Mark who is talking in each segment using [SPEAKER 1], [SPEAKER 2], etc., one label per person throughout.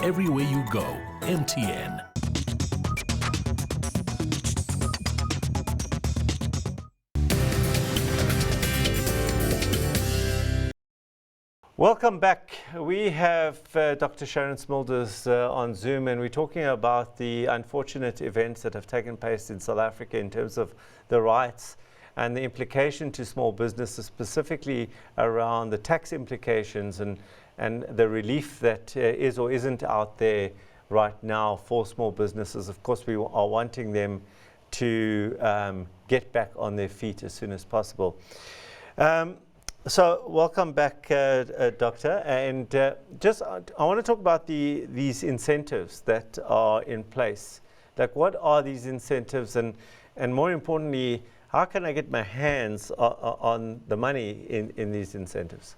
[SPEAKER 1] everywhere you go. MTN.
[SPEAKER 2] Welcome back. We have Dr. Sharon Smulders on Zoom, and we're talking about the unfortunate events that have taken place in South Africa in terms of the riots and the implication to small businesses, specifically around the tax implications and the relief that is or isn't out there right now for small businesses. Of course, we are wanting them to get back on their feet as soon as possible. So welcome back, Doctor. And I want to talk about these incentives that are in place. Like, what are these incentives, and more importantly, how can I get my hands on the money in these incentives?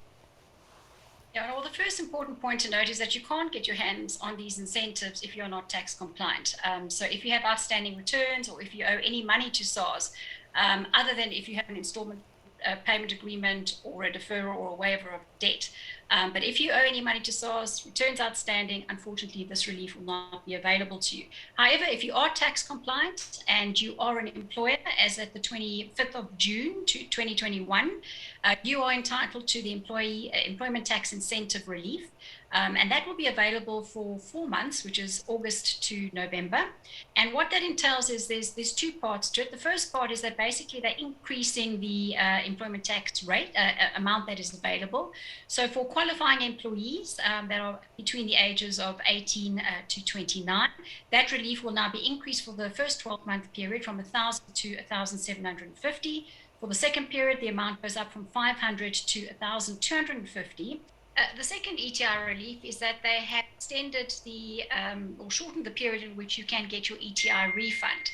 [SPEAKER 3] Yeah, well, the first important point to note is that you can't get your hands on these incentives if you're not tax compliant. So if you have outstanding returns, or if you owe any money to SARS, other than if you have an installment payment agreement or a deferral or a waiver of debt. But if you owe any money to SARS, returns outstanding, unfortunately, this relief will not be available to you. However, if you are tax compliant and you are an employer, as at the 25th of June 2021, you are entitled to the employment tax incentive relief. And that will be available for 4 months, which is August to November. And what that entails is there's two parts to it. The first part is that basically they're increasing the employment tax rate amount that is available. So for qualifying employees that are between the ages of 18 to 29, that relief will now be increased for the first 12-month period from 1,000 to 1,750. For the second period, the amount goes up from 500 to 1,250. The second ETI relief is that they have extended or shortened the period in which you can get your ETI refund.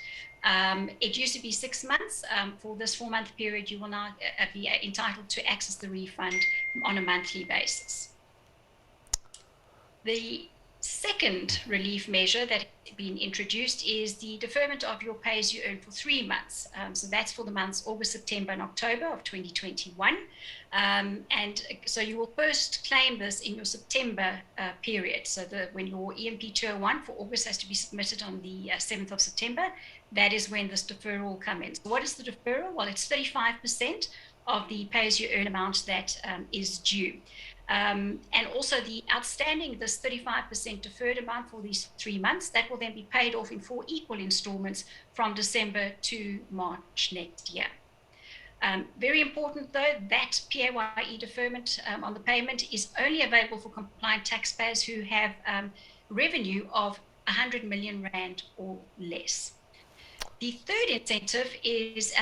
[SPEAKER 3] It used to be 6 months. For this 4-month period, you will now be entitled to access the refund on a monthly basis. The second relief measure that has been introduced is the deferment of your pay as you earn for 3 months. So that's for the months August, September, and October of 2021. And so you will first claim this in your September period. So when your EMP Tier 1 for August has to be submitted on the 7th of September, that is when this deferral will come in. So what is the deferral? Well, it's 35% of the pay as you earn amount that is due. And also the outstanding, this 35% deferred amount for these 3 months, that will then be paid off in 4 equal installments from December to March next year. Very important though, that PAYE deferment on the payment is only available for compliant taxpayers who have revenue of 100 million rand or less. The third incentive is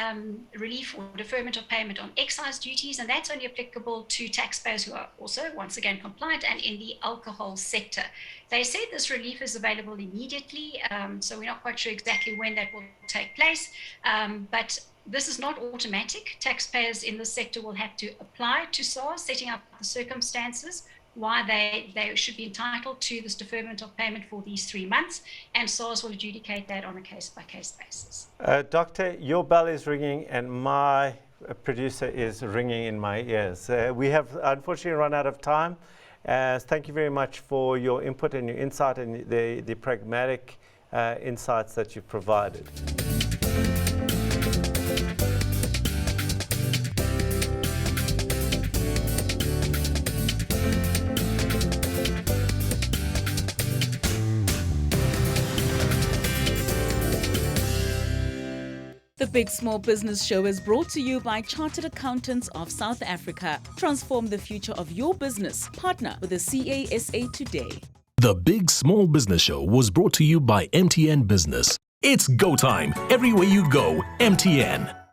[SPEAKER 3] relief or deferment of payment on excise duties, and that's only applicable to taxpayers who are also, once again, compliant and in the alcohol sector. They said this relief is available immediately, so we're not quite sure exactly when that will take place, but this is not automatic. Taxpayers in this sector will have to apply to SARS, setting up the circumstances why they should be entitled to this deferment of payment for these 3 months, and SARS will adjudicate that on a case-by-case basis.
[SPEAKER 2] Doctor, your bell is ringing and my producer is ringing in my ears. We have unfortunately run out of time. Thank you very much for your input and your insight and the pragmatic insights that you've provided.
[SPEAKER 4] The Big Small Business Show is brought to you by Chartered Accountants of South Africa. Transform the future of your business. Partner with the CASA today.
[SPEAKER 1] The Big Small Business Show was brought to you by MTN Business. It's go time. Everywhere you go, MTN.